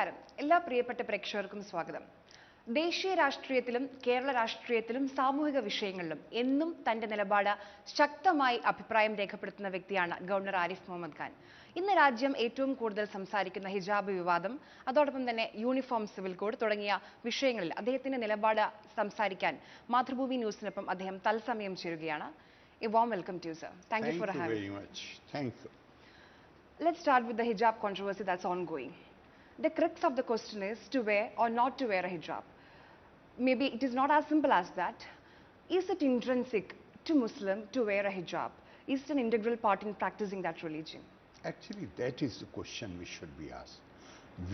നമസ്കാരം എല്ലാ പ്രിയപ്പെട്ട പ്രേക്ഷകർക്കും സ്വാഗതം. ദേശീയ രാഷ്ട്രീയത്തിലും കേരള രാഷ്ട്രീയത്തിലും സാമൂഹിക വിഷയങ്ങളിലും എന്നും തന്റെ നിലപാട് ശക്തമായി അഭിപ്രായം രേഖപ്പെടുത്തുന്ന വ്യക്തിയാണ് ഗവർണർ ആരിഫ് മുഹമ്മദ് ഖാൻ. ഇന്ന് രാജ്യം ഏറ്റവും കൂടുതൽ സംസാരിക്കുന്ന ഹിജാബ് വിവാദം, അതോടൊപ്പം തന്നെ യൂണിഫോം സിവിൽ കോഡ് തുടങ്ങിയ വിഷയങ്ങളിൽ അദ്ദേഹത്തിന്റെ നിലപാട് സംസാരിക്കാൻ മാതൃഭൂമി ന്യൂസിനൊപ്പം അദ്ദേഹം തത്സമയം ചേരുകയാണ്. A warm welcome to you, sir. Thank you for having me. Thank you very much. Thank you. Let's start with the hijab controversy that's ongoing. The crux of the question is to wear or not to wear a hijab. Maybe it is not as simple as that. Is it intrinsic to Muslim to wear a hijab? Is it an integral part in practicing that religion? Actually, that is the question which should be asked.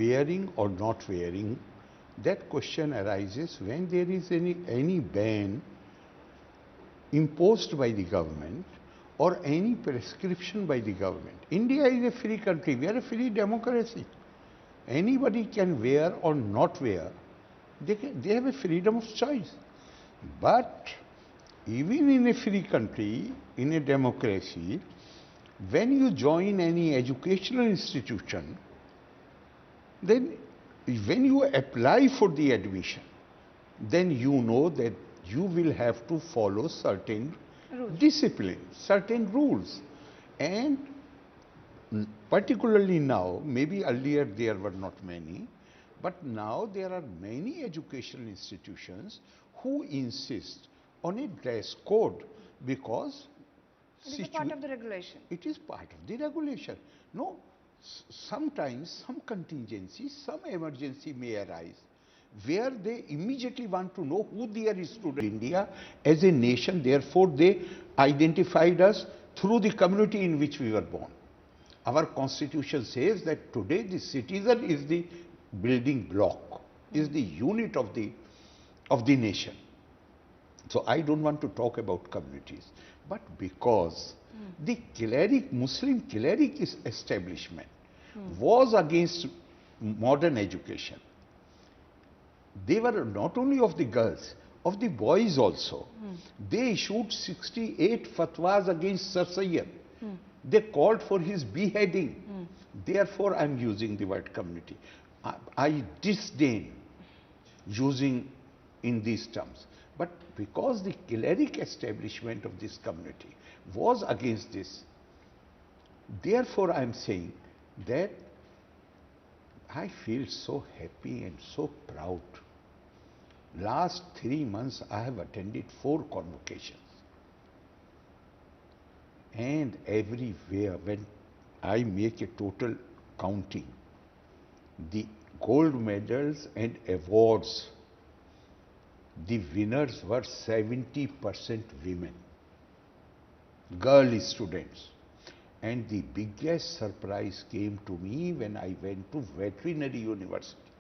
Wearing or not wearing, that question arises when there is any ban imposed by the government or any prescription by the government. India is a free country. We are a free democracy. Anybody can wear or not wear. They have a freedom of choice. But even in a free country, in a democracy, when you join any educational institution, then when you apply for the admission, then you know that you will have to follow certain discipline, certain rules. And particularly now, maybe earlier there were not many, but now there are many educational institutions who insist on a dress code because It is a part of the regulation. It is part of the regulation. No, sometimes some contingency, some emergency may arise where they immediately want to know who they are students. India as a nation, therefore they identified us through the community in which we were born. Our constitution says that today the citizen is the building block, is the unit of the nation. So I don't want to talk about communities, but because the Muslim cleric establishment was against modern education. They were not only of the girls, of the boys also. They issued 68 fatwas against Sir Sayyid. They called for his beheading. Therefore, I am using the word community. I disdain using in these terms. But because the cleric establishment of this community was against this, therefore I am saying that I feel so happy and so proud. Last 3 months I have attended 4 convocations. And everywhere when I make a total counting, the gold medals and awards, the winners were 70% women, girl students. And the biggest surprise came to me when I went to veterinary university.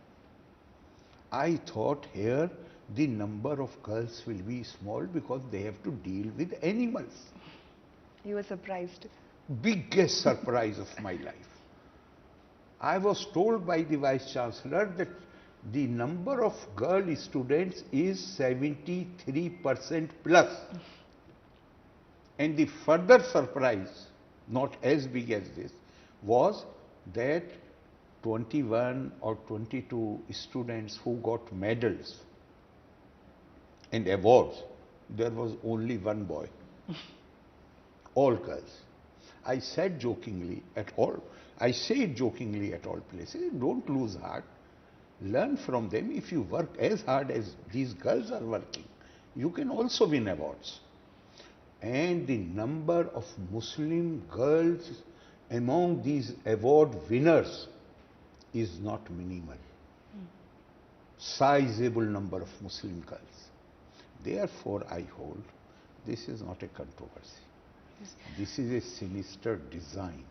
I thought here the number of girls will be small because they have to deal with animals. You were surprised. Biggest surprise of my life. I was told by the Vice Chancellor that the number of girl students is 73% plus. And the further surprise, not as big as this, was that 21 or 22 students who got medals and awards, there was only one boy. All girls. I said jokingly at all, I say it jokingly at all places, don't lose heart. Learn from them. If you work as hard as these girls are working, you can also win awards. And the number of Muslim girls among these award winners is not minimal. Sizable number of Muslim girls. Therefore, I hold this is not a controversy. This is a sinister design.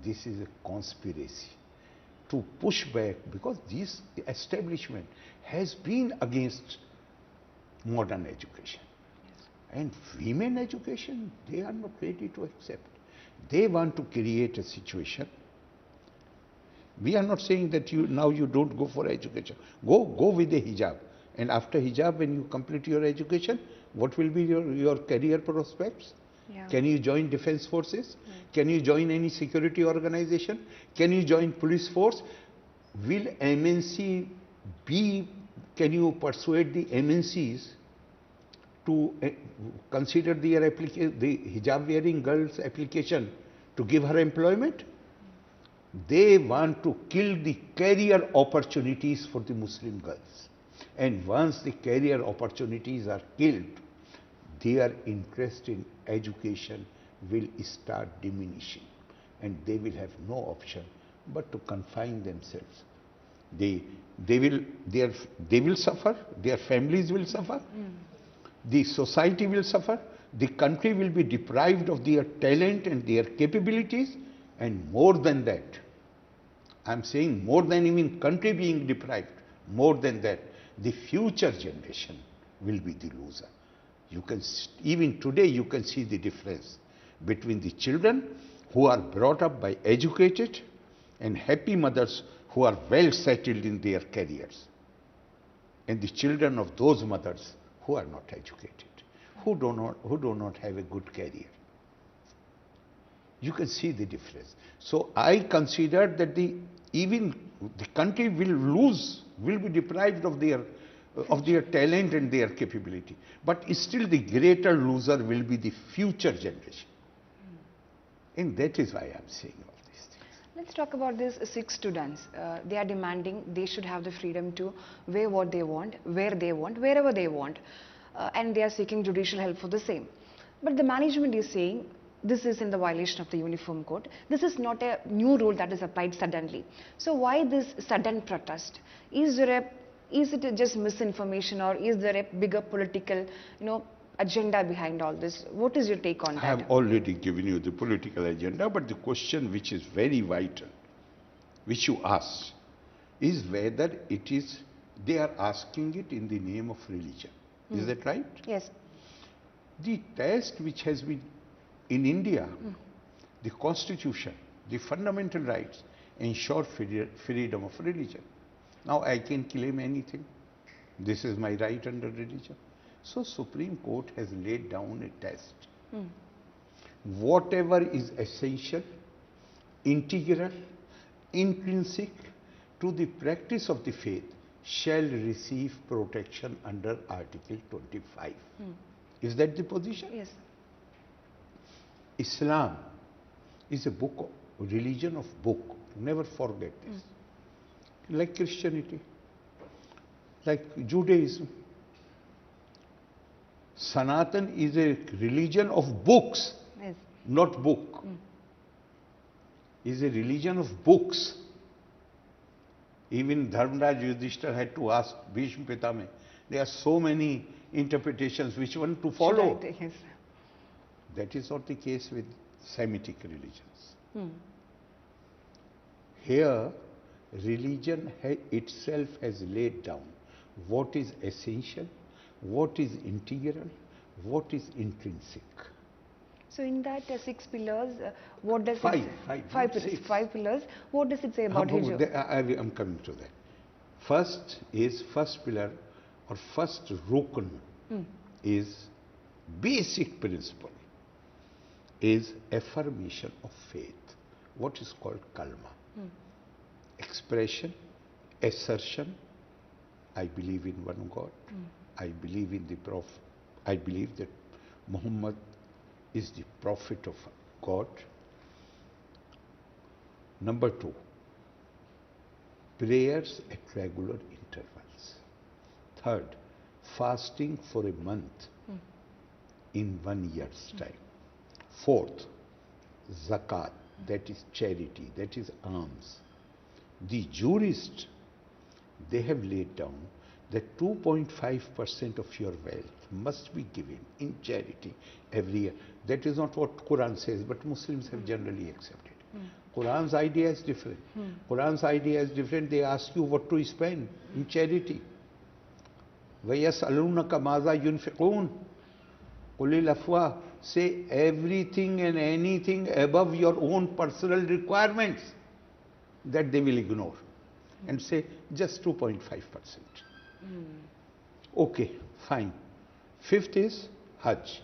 This is a conspiracy to push back, because this establishment has been against modern education. And women education, they are not ready to accept. They want to create a situation. We are not saying that now you don't go for education. Go with the hijab. And after hijab, when you complete your education, what will be your career prospects? Yeah. Can you join defense forces? Can you join any security organization? Can you join police force? will MNC be, can you persuade the MNCs to consider their application, the hijab wearing girl's application to give her employment? They want to kill the career opportunities for the Muslim girls. And once the career opportunities are killed, their interest in education will start diminishing, and they will have no option but to confine themselves. They will suffer, their families will suffer, the society will suffer, the country will be deprived of their talent and their capabilities, and more than that, I am saying more than even country being deprived, more than that, the future generation will be the loser. You can, even today you can see the difference between the children who are brought up by educated and happy mothers who are well settled in their careers, and the children of those mothers who are not educated, who do not have a good career. You can see the difference. So I consider that even the country will be deprived of their talent and their capability. But still the greater loser will be the future generation. And that is why I am saying all these things. Let's talk about these 6 students. They are demanding they should have the freedom to wear what they want, where they want, wherever they want. And they are seeking judicial help for the same. But the management is saying this is in the violation of the Uniform Code. This is not a new rule that is applied suddenly. So why this sudden protest? Is it just misinformation, or is there a bigger political, agenda behind all this? What is your take on that? I have already given you the political agenda, but the question which is very vital, which you asked, is whether they are asking it in the name of religion. Is that right? Yes. The test which has been in India, the constitution, the fundamental rights ensure freedom of religion. Now I can claim anything. This is my right under religion. So Supreme Court has laid down a test. Whatever is essential, integral, intrinsic to the practice of the faith shall receive protection under Article 25. Is that the position? Yes. Islam is a religion of book. Never forget this. Like Christianity, like Judaism. Sanatan is a religion of books, Yes. not book. Is a religion of books. Even Dharmraj Yudhishthir had to ask Bhishma Pitame, there are so many interpretations, which one to follow? Should I take? Yes. That is not the case with Semitic religions. Here, religion itself has laid down what is essential, what is integral, what is intrinsic. So in that 6 pillars, what does Five, it say? five, Pillars. six. 5 pillars. What does it say about hijab? I am coming to that. First pillar or first rukn is basic principle, is affirmation of faith. What is called kalma. Expression, assertion, I believe in one God, I believe in the Prophet, I believe that Mohammed is the Prophet of God. Number 2, prayers at regular intervals. Third, fasting for a month in 1 year's time. Fourth, zakat, that is charity, that is alms. The jurists, they have laid down that 2.5% of your wealth must be given in charity every year. That is not what Quran says, but Muslims have generally accepted. Quran's idea is different. Quran's idea is different. They ask you what to spend in charity. وَيَسْأَلُونَكَ مَاذَا يُنْفِقُونَ قُلِ الْأَفْوَاهِ. Say everything and anything above your own personal requirements, that they will ignore and say just 2.5%. Okay, fine. Fifth is Hajj.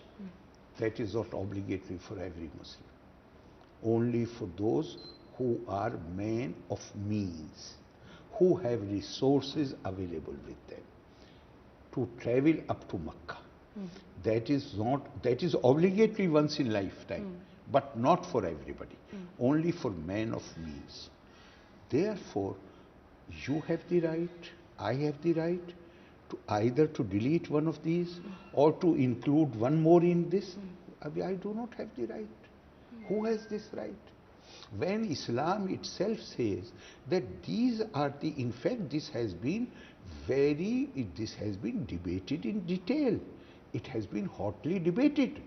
That is not obligatory for every Muslim. Only for those who are men of means, who have resources available with them to travel up to Makkah. That is obligatory once in lifetime, but not for everybody, only for men of means. Therefore, you have the right, I have the right to either to delete one of these or to include one more in this. I do not have the right. Who has this right? When Islam itself says that these are in fact this has been debated in detail. It has been hotly debated,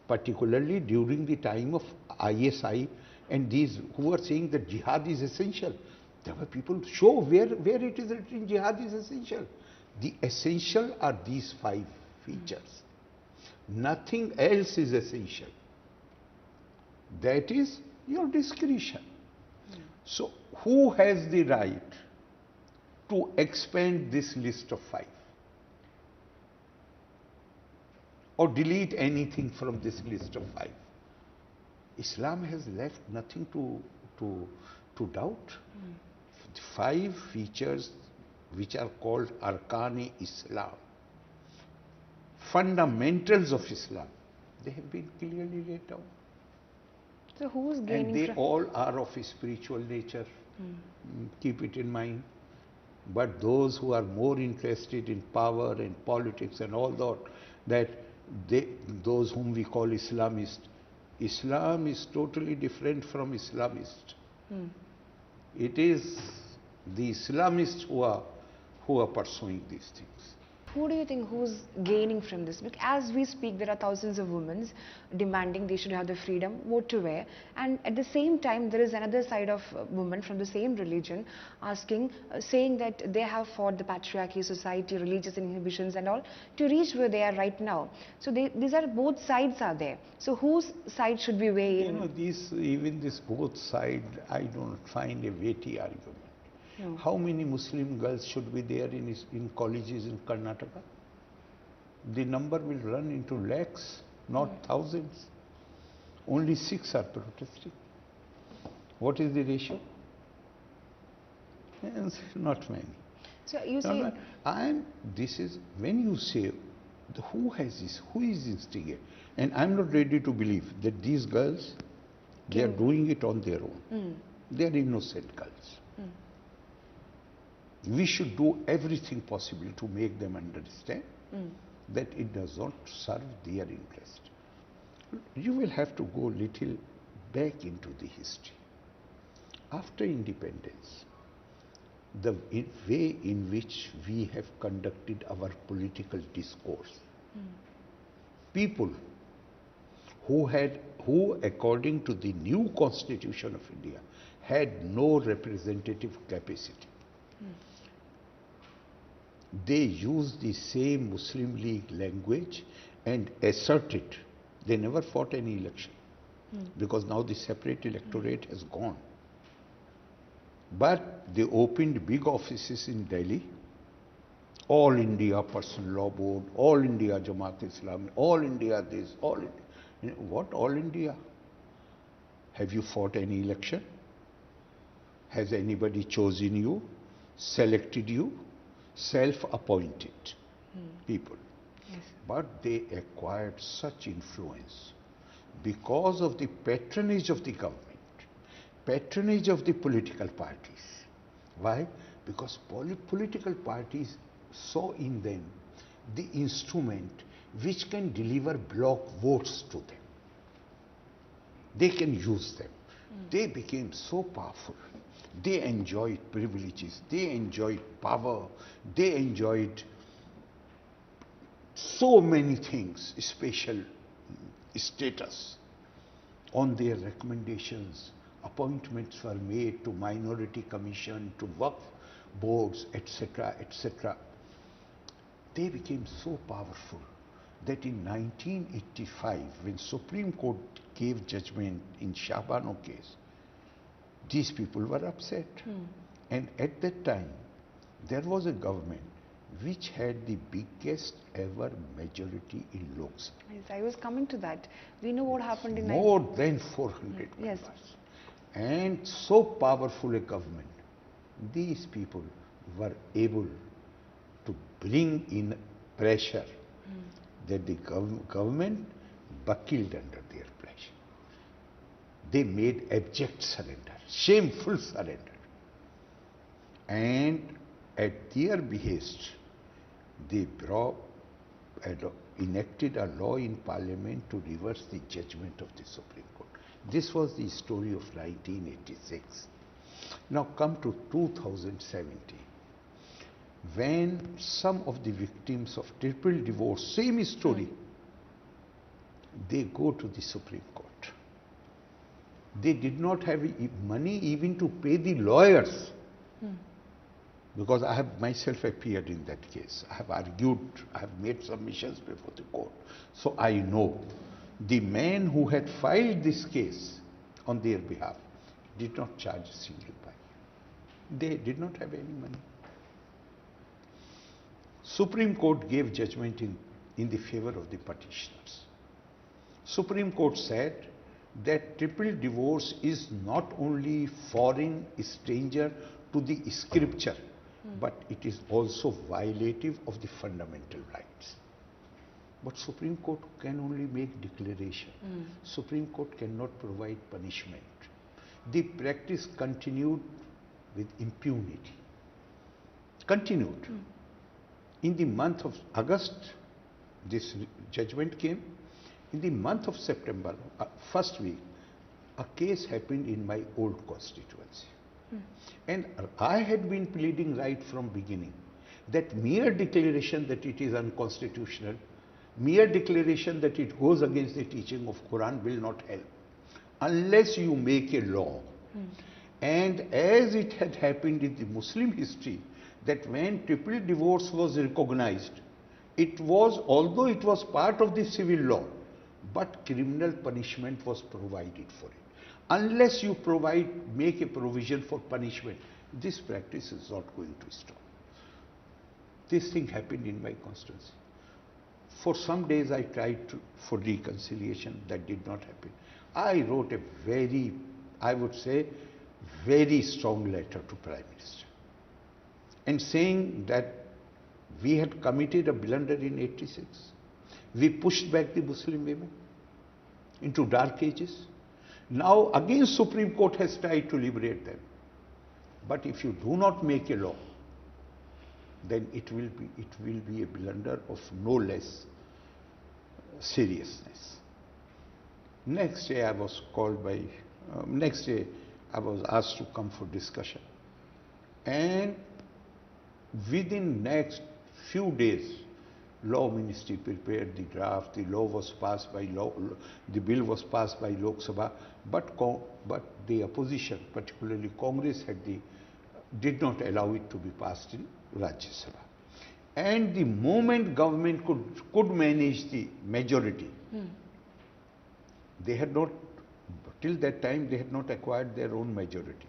particularly during the time of ISI and these who were saying that jihad is essential. There were people show where it is written jihad is essential. The essential are these 5 features. Nothing else is essential. That is your discretion. So who has the right to expand this list of 5? Or delete anything from this list of 5? Islam has left nothing to doubt. The 5 features which are called Arkan-e-Islam, fundamentals of Islam, they have been clearly laid down. So who's gaining? And they all are of a spiritual nature. Keep it in mind. But those who are more interested in power and politics and all that those whom we call Islamists, Islam is totally different from Islamist. It is the Islamists who are pursuing these things. Who do you think who's gaining from this? Because as we speak, there are thousands of women demanding they should have the freedom, what to wear, and at the same time, there is another side of women from the same religion saying that they have fought the patriarchy, society, religious inhibitions and all to reach where they are right now. So these are both sides are there. So whose side should we weigh in? Even this both side, I don't find a weighty argument. No. How many Muslim girls should be there in colleges in Karnataka? The number will run into lakhs, not thousands. Only 6 are protesting. What is the ratio? Not many. So you say... when you say, who has this, who is instigating? And I'm not ready to believe that these girls, they are doing it on their own. They are innocent girls. We should do everything possible to make them understand that it does not serve their interest. You will have to go little back into the history. After independence, the way in which we have conducted our political discourse, people who according to the new constitution of India had no representative capacity, they used the same Muslim League language and asserted. They never fought any election because now the separate electorate has gone. But they opened big offices in Delhi, All India Personal Law Board, All India Jamaat Islami, All India this, All India. What All India? Have you fought any election? Has anybody chosen you, selected you? Self-appointed people. Yes. But they acquired such influence because of the patronage of the government, patronage of the political parties. Why? Because political parties saw in them the instrument which can deliver block votes to them. They can use them. They became so powerful. They enjoyed privileges, they enjoyed power, they enjoyed so many things, special status. On their recommendations, appointments were made to minority commission, to Waqf boards, etc., etc. They became so powerful that in 1985, when Supreme Court gave judgment in Shahbano case, these people were upset. And at that time, there was a government which had the biggest ever majority in Lok Sabha. Yes, I was coming to that. We know what happened in... More than 400 members. And so powerful a government these people were able to bring in pressure that the government buckled under their pressure. They made abject surrender, shameful surrender. And at their behest, they enacted a law in Parliament to reverse the judgment of the Supreme Court. This was the story of 1986. Now come to 2017, when some of the victims of triple divorce, same story, they go to the Supreme Court. They did not have money even to pay the lawyers. Because I have myself appeared in that case. I have argued, I have made submissions before the court. So I know the man who had filed this case on their behalf did not charge a single penny. They did not have any money. Supreme Court gave judgment in the favor of the petitioners. Supreme Court said that triple divorce is not only foreign, stranger to the scripture, but it is also violative of the fundamental rights. But Supreme Court can only make declaration. Supreme Court cannot provide punishment. The practice continued with impunity. Continued. In the month of August, this judgment came. In the month of September, first week, a case happened in my old constituency. And I had been pleading right from beginning that mere declaration that it is unconstitutional, mere declaration that it goes against the teaching of Quran will not help unless you make a law. And as it had happened in the Muslim history, that when triple divorce was recognized, it was, although it was part of the civil law, but criminal punishment was provided for it. Unless you make a provision for punishment, this practice is not going to stop. This thing happened in my constituency. For some days I tried for reconciliation. That did not happen. I wrote a very, I would say, very strong letter to Prime Minister, and saying that we had committed a blunder in 86. We pushed back the Muslim women into dark ages. Now again Supreme Court has tried to liberate them. But if you do not make a law, then it will be a blunder of no less seriousness. Next day I was called by, next day I was asked to come for discussion. And within next few days, Law Ministry prepared the draft, the law was passed by the bill was passed by Lok Sabha, but the opposition, particularly Congress, did not allow it to be passed in Rajya Sabha. And the moment government could manage the majority, they had not, till that time they had not acquired their own majority,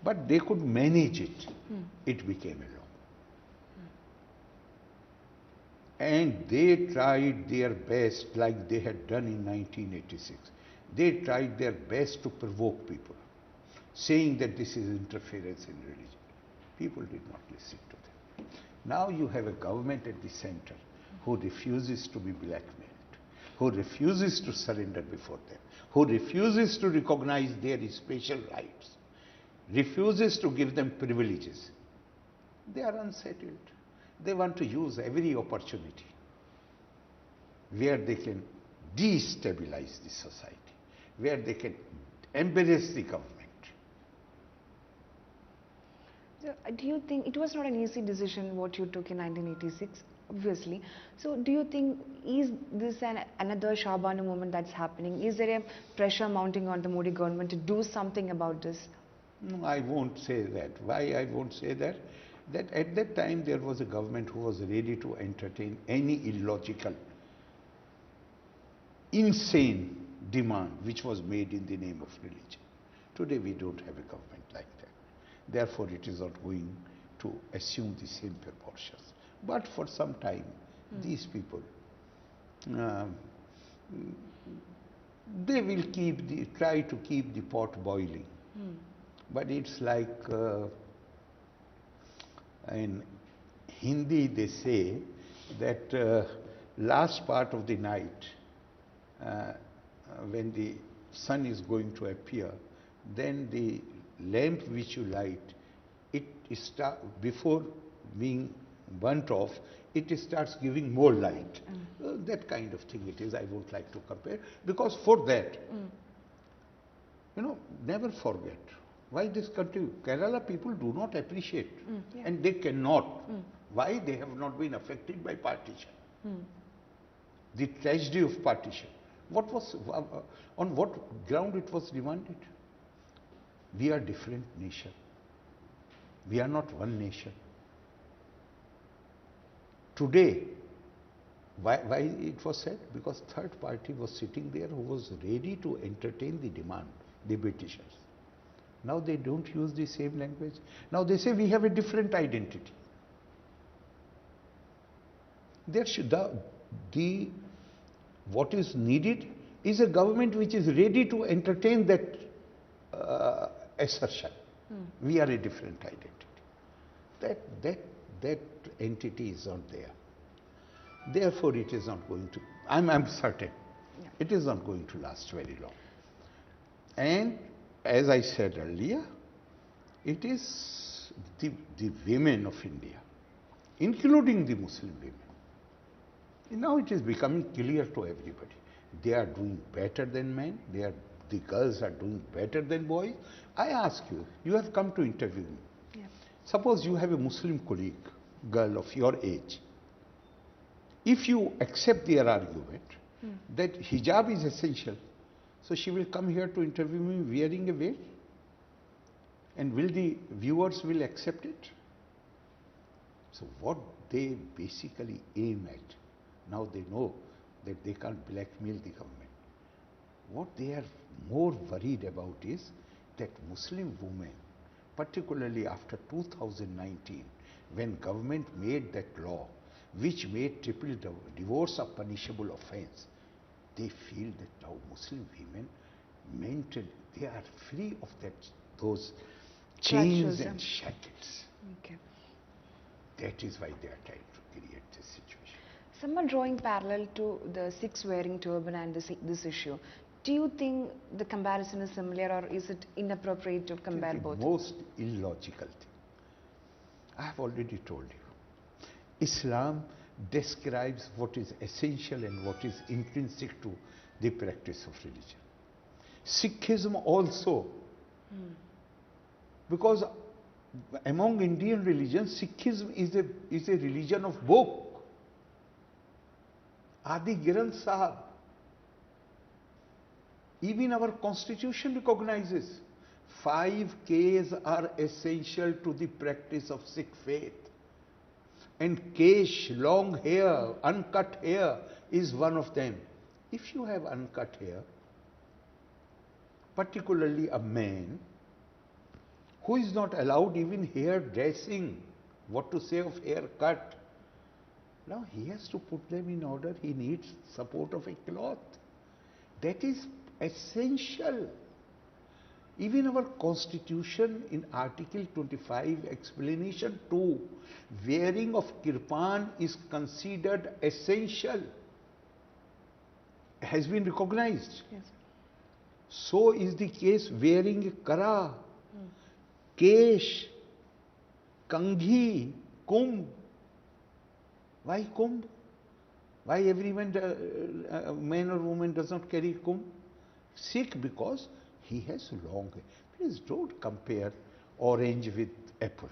but they could manage it, it became a law. And they tried their best, like they had done in 1986. They tried their best to provoke people, saying that this is interference in religion. People did not listen to them. Now you have a government at the center who refuses to be blackmailed, who refuses to surrender before them, who refuses to recognize their special rights, refuses to give them privileges. They are unsettled. They want to use every opportunity where they can destabilize the society, where they can embarrass the government. Do you think it was not an easy decision what you took in 1986, obviously? So do you think, is this another Shah Banu moment that's happening? Is there a pressure mounting on the Modi government to do something about this? No, I won't say that. Why I won't say that? That at that time there was a government who was ready to entertain any illogical, insane demand which was made in the name of religion. Today we don't have a government like that. Therefore it is not going to assume the same proportions. But for some time, these people, they will try to keep the pot boiling. But it's like In Hindi they say that last part of the night, when the sun is going to appear, then the lamp which you light, before being burnt off, it starts giving more light. That kind of thing it is. I won't like to compare, because for that, never forget. Why this country, Kerala people do not appreciate, and they cannot. Why? They have not been affected by partition. The tragedy of partition. What was, on what ground it was demanded? We are different nation. We are not one nation. Today, why it was said? Because third party was sitting there who was ready to entertain the demand, the Britishers. Now they don't use the same language. Now they say we have a different identity. There should what is needed is a government which is ready to entertain that assertion. We are a different identity. That entity is not there. Therefore, it is not going to. I'm certain it is not going to last very long. And as I said earlier, it is the women of India, including the Muslim women. Now it is becoming clear to everybody. They are doing better than men. The girls are doing better than boys. I ask you, you have come to interview me. Yeah. Suppose you have a Muslim colleague, girl of your age. If you accept their argument that hijab is essential, so she will come here to interview me wearing a veil? And will the viewers will accept it? So what they basically aim at, now they know that they can't blackmail the government. What they are more worried about is that Muslim women, particularly after 2019, when government made that law, which made triple divorce a punishable offense, they feel that now Muslim women mentally, they are free of those chains and shackles. Okay. That is why they are trying to create this situation. Someone drawing parallel to the Sikhs wearing turban and this issue. Do you think the comparison is similar, or is it inappropriate to compare both? The most illogical thing. I have already told you. Islam describes what is essential and what is intrinsic to the practice of religion. Sikhism also. Because among Indian religions, Sikhism is a religion of book. Adi Granth Sahib. Even our constitution recognizes 5 Ks are essential to the practice of Sikh faith. And kesh, long hair, uncut hair is one of them. If you have uncut hair, particularly a man who is not allowed even hair dressing, what to say of haircut, now he has to put them in order. He needs support of a cloth. That is essential. Even our constitution in Article 25, explanation 2, wearing of kirpan is considered essential. Has been recognized. Yes. So is the case wearing a kara, kesh, kanghi, kumbh. Why kumbh? Why everyone, man or woman, does not carry kumbh? Sikh, because he has long hair. Please don't compare orange with apple.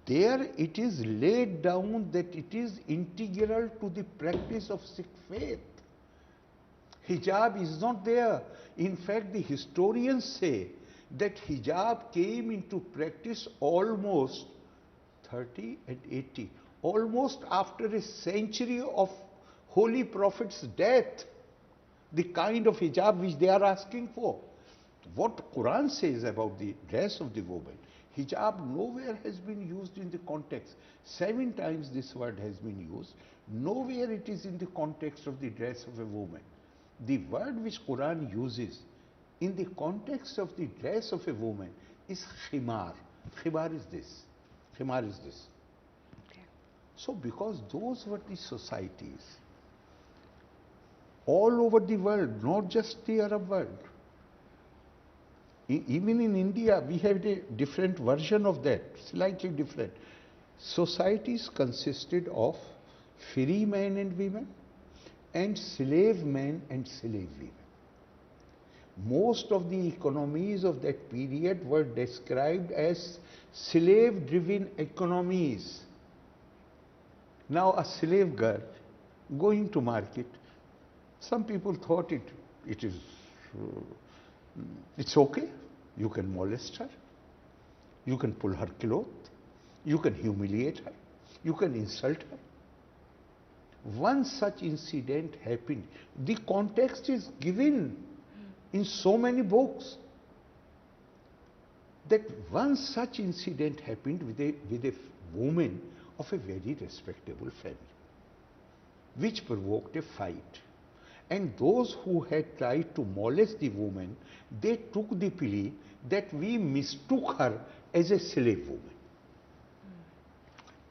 There it is laid down that it is integral to the practice of Sikh faith. Hijab is not there. In fact, the historians say that hijab came into practice almost 30 and 80. Almost after a century of Holy Prophet's death, the kind of hijab which they are asking for. What Quran says about the dress of the woman, hijab nowhere has been used in the context. 7 times this word has been used. Nowhere it is in the context of the dress of a woman. The word which Quran uses in the context of the dress of a woman is khimar. Khimar is this. Khimar is this. Okay. So because those were the societies all over the world, not just the Arab world. Even in India, we have a different version of that, slightly different. Societies consisted of free men and women and slave men and slave women. Most of the economies of that period were described as slave-driven economies. Now a slave girl going to market, some people thought it's okay. You can molest her, you can pull her clothes, you can humiliate her, you can insult her. One such incident happened. The context is given in so many books that one such incident happened with a woman of a very respectable family, which provoked a fight. And those who had tried to molest the woman, they took the plea that we mistook her as a slave woman.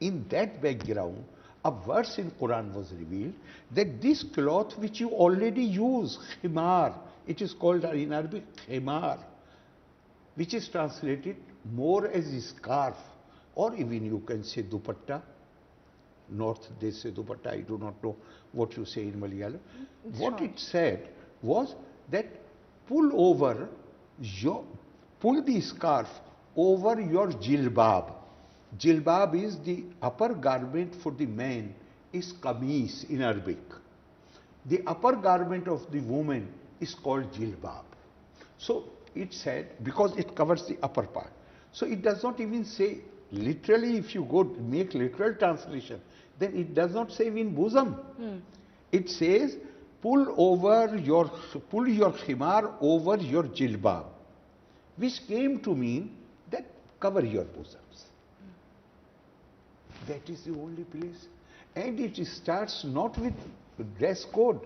In that background, a verse in Quran was revealed that this cloth which you already use, khimar, it is called in Arabic khimar, which is translated more as a scarf, or even you can say dupatta. North they say dupatta, I do not know what you say in Malayalam. What it said was that pull the scarf over your jilbab. Jilbab is the upper garment for the man, is kameez in Arabic. The upper garment of the woman is called jilbab. So it said, because it covers the upper part. So it does not even say, literally if you go make literal translation, then it does not say in bosom. It says, pull your khimar over your jilbab, which came to mean that cover your bosoms. That is the only place. And it starts not with dress code.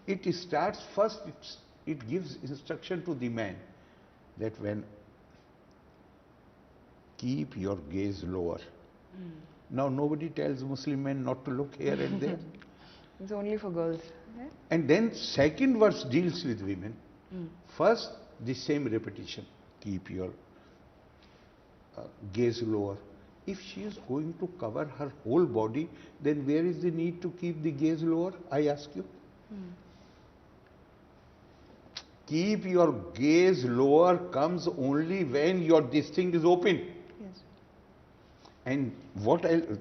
It starts first, it gives instruction to the man that when keep your gaze lower. Now nobody tells Muslim men not to look here and there. It's only for girls. Yeah? And then second verse deals with women. First, the same repetition, keep your gaze lower. If she is going to cover her whole body, then where is the need to keep the gaze lower, I ask you? Keep your gaze lower comes only when this thing is open. Yes. And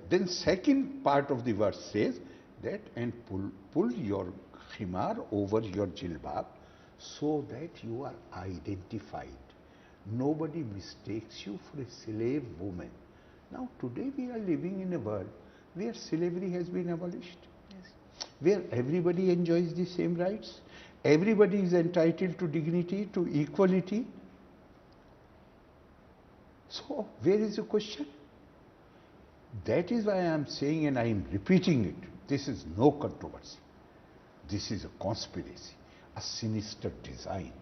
then second part of the verse says that, and pull your khimar over your jilbab so that you are identified. Nobody mistakes you for a slave woman. Now today we are living in a world where slavery has been abolished. Yes. Where everybody enjoys the same rights. Everybody is entitled to dignity, to equality. So where is the question? That is why I am saying, and I am repeating it, this is no controversy. This is a conspiracy, a sinister design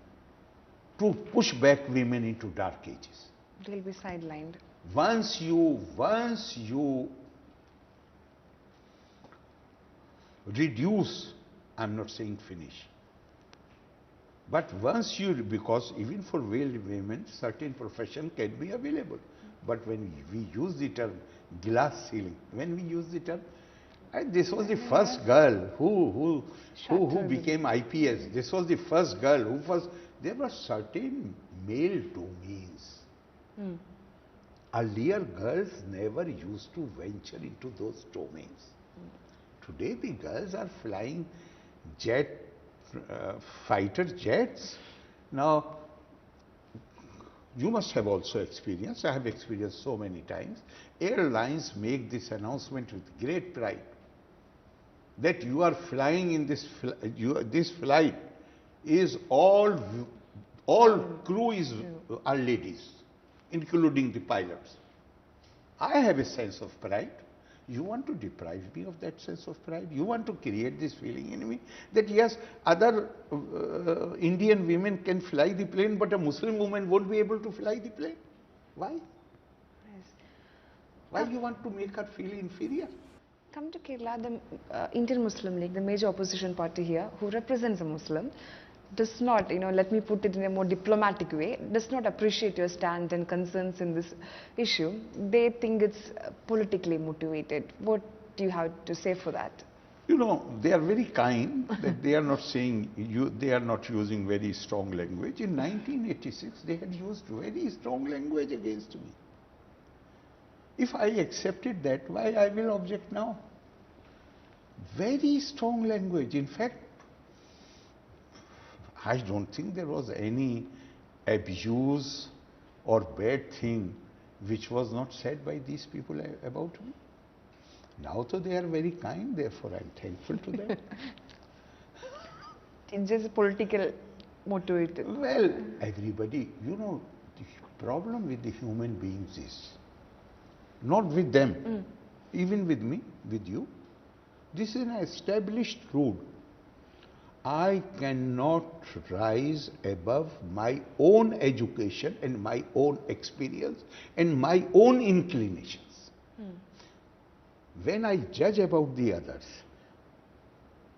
to push back women into dark ages. They'll be sidelined. Once you reduce, I'm not saying finish, but once you, because even for veiled women, certain profession can be available. But when we use the term glass ceiling, this was the first girl who became IPS. This was the first girl there were certain male domains. Earlier girls never used to venture into those domains. Today the girls are flying fighter jets. Now, you must have also experienced, I have experienced so many times, airlines make this announcement with great pride that you are flying in this flight is all crew are ladies, including the pilots. I have a sense of pride. You want to deprive me of that sense of pride? You want to create this feeling in me that yes, other Indian women can fly the plane, but a Muslim woman won't be able to fly the plane? Why? Yes. Why you want to make her feel inferior? Come to Kerala, the Indian Muslim League, the major opposition party here, who represents a Muslim, does not, let me put it in a more diplomatic way, does not appreciate your stand and concerns in this issue. They think it's politically motivated. What do you have to say for that? They are very kind that they are not saying, they are not using very strong language. In 1986, they had used very strong language against me. If I accepted that, why I will object now? Very strong language. In fact, I don't think there was any abuse or bad thing which was not said by these people about me. Now so they are very kind, therefore I am thankful to them. It's just political motivated. Well, everybody, the problem with the human beings is, not with them, even with me, with you, this is an established rule. I cannot rise above my own education and my own experience and my own inclinations. When I judge about the others,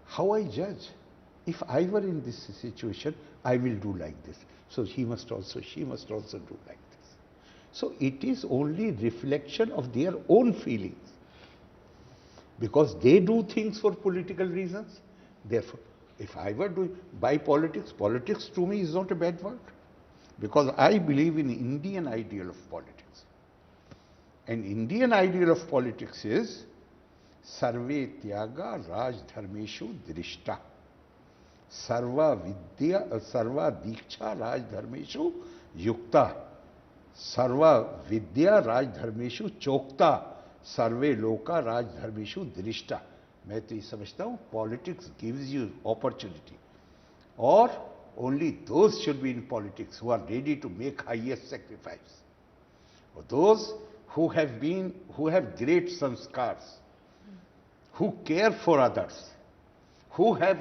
how I judge? If I were in this situation, I will do like this. So she must also do like this. So it is only reflection of their own feelings. Because they do things for political reasons. Therefore, if I were doing by politics, politics to me is not a bad word. Because I believe in Indian ideal of politics. An Indian ideal of politics is Sarve Tyaga Raj Dharmeshu Drishta. Sarva Diksha Raj Dharmeshu Yukta. Sarva Vidya Raj Dharmeshu Chokta. Sarve Loka Raj Dharmeshu Drishta. मैं तो ये समझता हूँ politics gives you opportunity, or only those should be in politics who are ready to make highest sacrifice, or those who have great sanskars, who care for others, who have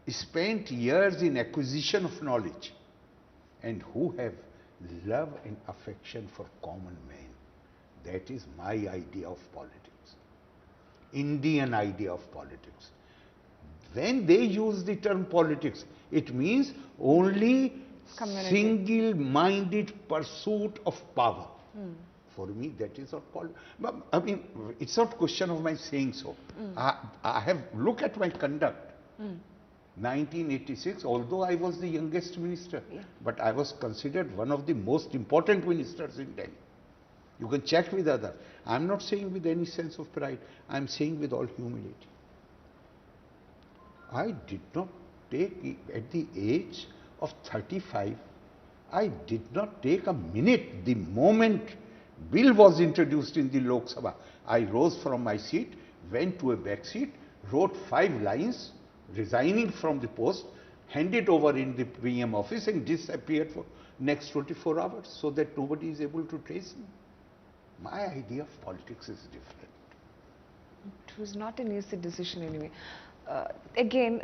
spent years in acquisition of knowledge, and who have love and affection for common men. That is my idea of politics. Indian idea of politics. When they use the term politics, it means only single-minded pursuit of power. For me, that is not politics. I mean, it's not a question of my saying so. I have look at my conduct. 1986, although I was the youngest minister, but I was considered one of the most important ministers in Delhi. You can check with others. I am not saying with any sense of pride. I am saying with all humility. I did not take, at the age of 35, I did not take a minute the moment bill was introduced in the Lok Sabha. I rose from my seat, went to a back seat, wrote 5 lines, resigning from the post, handed over in the PM office and disappeared for next 24 hours so that nobody is able to trace me. My idea of politics is different. It was not an easy decision anyway. Again,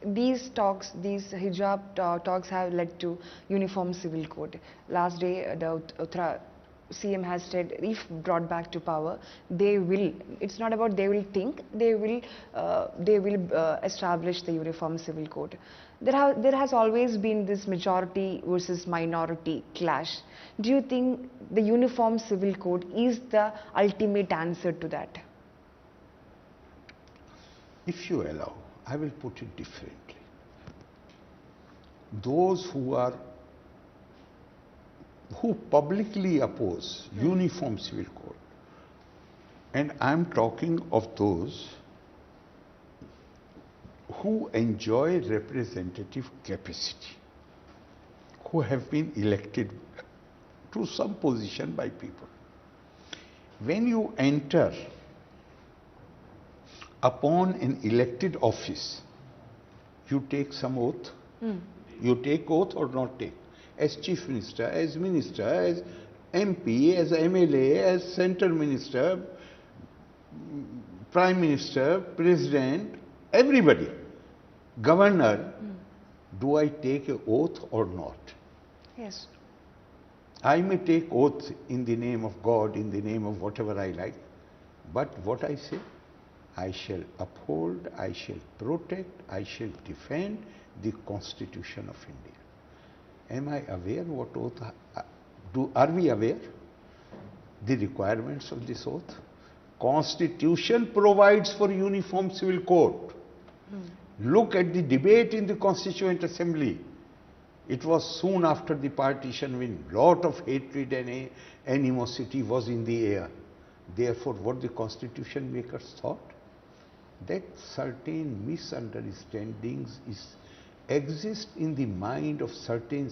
these talks, these hijab talks have led to uniform civil code. Last day, the Uttara CM has said, if brought back to power, they will, it's not about they will think, they will establish the uniform civil code. There has always been this majority versus minority clash. Do you think the uniform civil code is the ultimate answer to that? If you allow, I will put it differently. Those who publicly oppose uniform civil code, and I am talking of those who enjoy representative capacity, who have been elected to some position by people. When you enter upon an elected office, you take some oath. You take oath or not take. As chief minister, as MP, as MLA, as center minister, prime minister, president, everybody, governor, do I take an oath or not? Yes. I may take oath in the name of God, in the name of whatever I like, but what I say, I shall uphold, I shall protect, I shall defend the Constitution of India. Am I aware what oath? Are we aware the requirements of this oath? Constitution provides for uniform civil code. Look at the debate in the Constituent Assembly. It was soon after the partition when lot of hatred and animosity was in the air. Therefore, what the Constitution makers thought? That certain misunderstandings exist in the mind of certain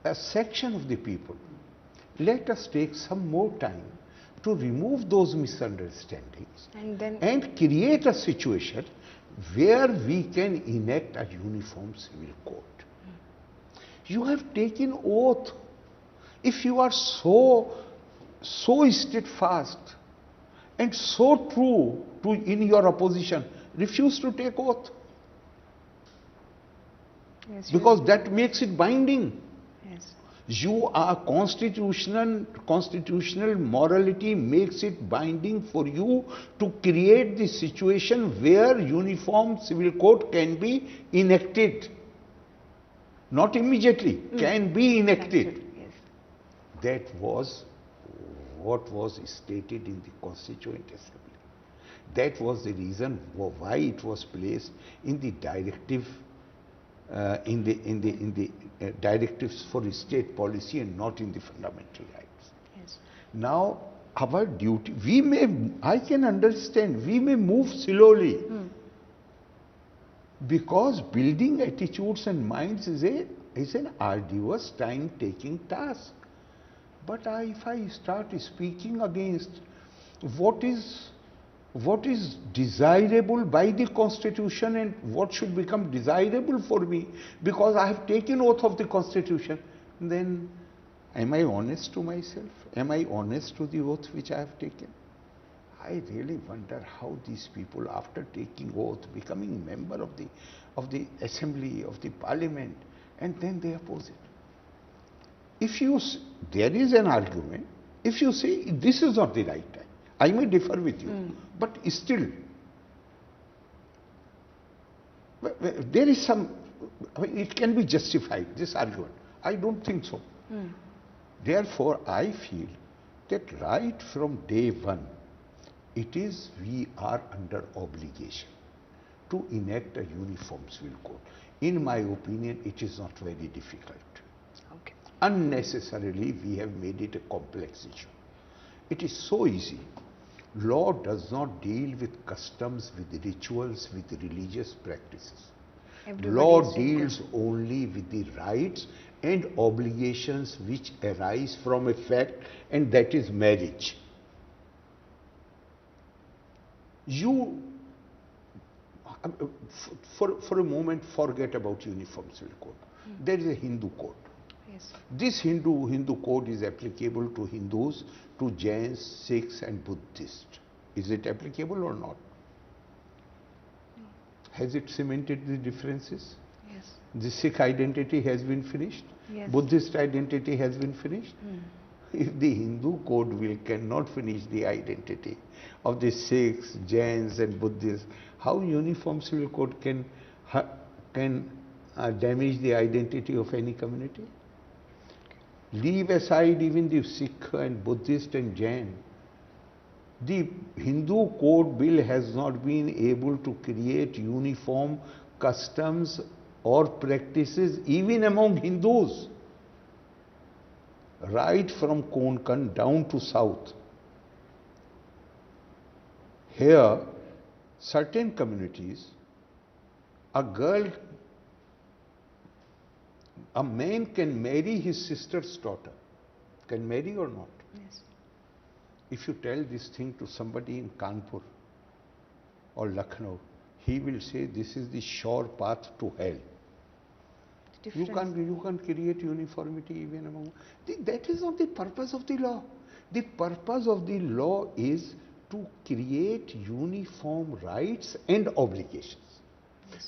a section of the people. Let us take some more time to remove those misunderstandings and create a situation where we can enact a uniform civil code. You have taken oath. If you are so steadfast and so true in your opposition, refuse to take oath. Yes, because that makes it binding. Yes. You are constitutional morality makes it binding for you to create the situation where uniform civil code can be enacted. Not immediately, can be enacted. Yes. That was what was stated in the Constituent Assembly. That was the reason why it was placed in the directive, in the directives for state policy and not in the fundamental rights. Yes. Now, our duty, I can understand, we may move slowly. Because building attitudes and minds is an arduous, time-taking task. But if I start speaking against what is desirable by the Constitution and what should become desirable for me, because I have taken oath of the Constitution, then am I honest to myself? Am I honest to the oath which I have taken? I really wonder how these people, after taking oath, becoming member of the assembly, of the parliament, and then they oppose it. There is an argument, if you say this is not the right time, I may differ with you, but still, there is it can be justified, this argument. I don't think so. Therefore, I feel that right from day one, we are under obligation to enact a uniform civil code. In my opinion, it is not very difficult. Okay. Unnecessarily, we have made it a complex issue. It is so easy. Law does not deal with customs, with rituals, with religious practices. Law deals only with the rights and obligations which arise from a fact, and that is marriage. You, for a moment, forget about uniform civil code. There is a Hindu code. Yes. This Hindu code is applicable to Hindus, to Jains, Sikhs and Buddhists. Is it applicable or not? No. Has it cemented the differences? Yes. The Sikh identity has been finished. Yes. Buddhist identity has been finished. If the Hindu code cannot finish the identity of the Sikhs, Jains and Buddhists, how uniform civil code can damage the identity of any community? Leave aside even the Sikh and Buddhist and Jain. The Hindu code bill has not been able to create uniform customs or practices even among Hindus. Right from Konkan down to south. Here, certain communities, a man can marry his sister's daughter. Can marry or not? Yes. If you tell this thing to somebody in Kanpur or Lucknow, he will say this is the sure path to hell. You can create uniformity even among. That is not the purpose of the law. The purpose of the law is to create uniform rights and obligations.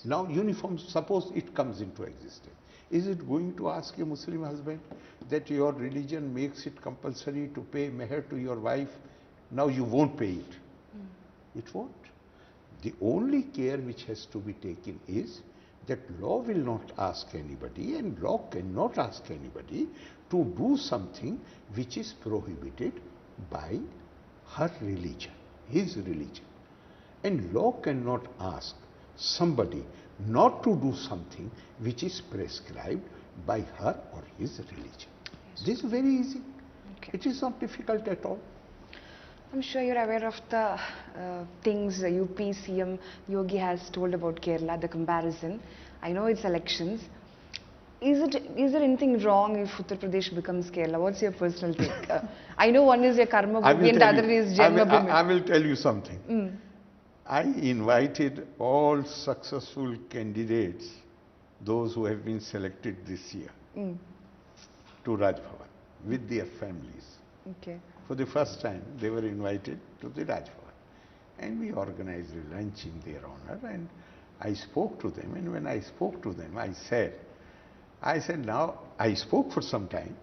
Now uniform, suppose it comes into existence. Is it going to ask a Muslim husband that your religion makes it compulsory to pay meher to your wife? Now you won't pay it. It won't. The only care which has to be taken is that law will not ask anybody, and law cannot ask anybody to do something which is prohibited by her religion, his religion. And law cannot ask somebody not to do something which is prescribed by her or his religion. Yes. This is very easy. Okay. It is not difficult at all. I'm sure you're aware of the things UP CM Yogi has told about Kerala, the comparison. I know it's elections. Is there anything wrong if Uttar Pradesh becomes Kerala? What's your personal take? I know one is your Karma Bhumi and the other is Janma Bhumi. I will tell you something. I invited all successful candidates, those who have been selected this year, to Raj Bhavan with their families. Okay. For the first time, they were invited to the Raj Bhavan. And we organized a lunch in their honor, and I spoke to them. And when I spoke to them, I said, now, I spoke for some time.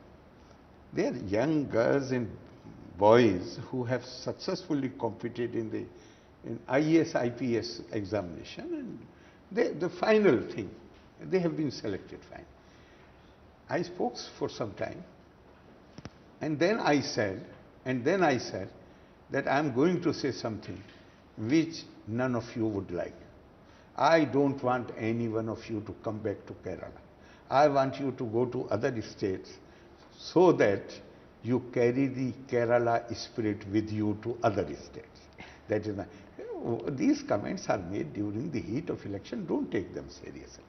They are young girls and boys who have successfully competed in IAS, IPS examination, and the final thing, they have been selected fine. I spoke for some time, and then I said that I am going to say something which none of you would like. I don't want any one of you to come back to Kerala. I want you to go to other states so that you carry the Kerala spirit with you to other states. That is these comments are made during the heat of election. Don't take them seriously.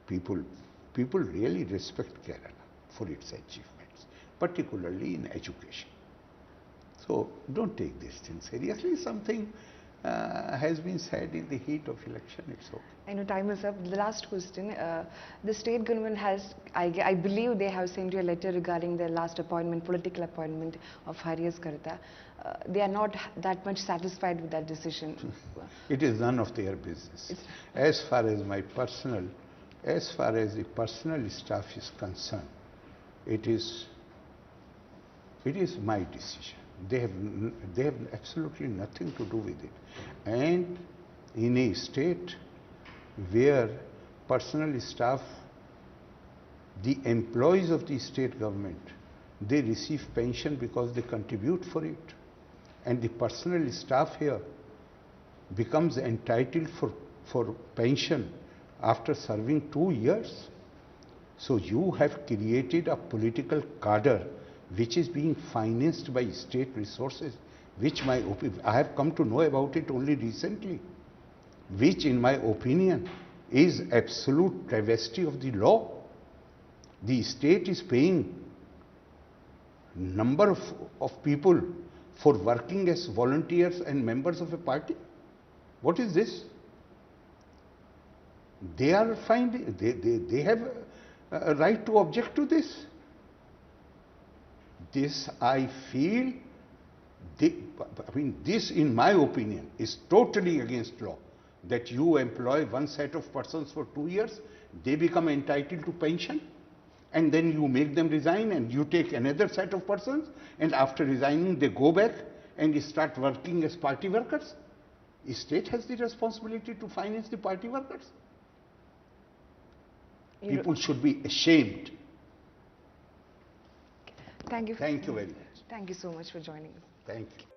People really respect Kerala for its achievements, particularly in education. So don't take this thing seriously. Something has been said in the heat of election. It's okay. I know time is up. The last question. The state government has, I believe they have sent you a letter regarding the last appointment, political appointment of Harias Karta. They are not that much satisfied with that decision. It is none of their business. As far as the personal staff is concerned, it is my decision. They have absolutely nothing to do with it. And in a state where personal staff, the employees of the state government, they receive pension because they contribute for it. And the personal staff here becomes entitled for pension after serving 2 years. So you have created a political cadre which is being financed by state resources, which I have come to know about it only recently, which in my opinion is absolute travesty of the law. The state is paying number of people for working as volunteers and members of a party. What is this? They are finding, they have a right to object to this. This I feel, this in my opinion is totally against law. That you employ one set of persons for 2 years, they become entitled to pension, and then you make them resign and you take another set of persons, and after resigning they go back and start working as party workers. The state has the responsibility to finance the party workers. People should be ashamed. Thank you. Thank you very much. Thank you so much for joining us. Thank you.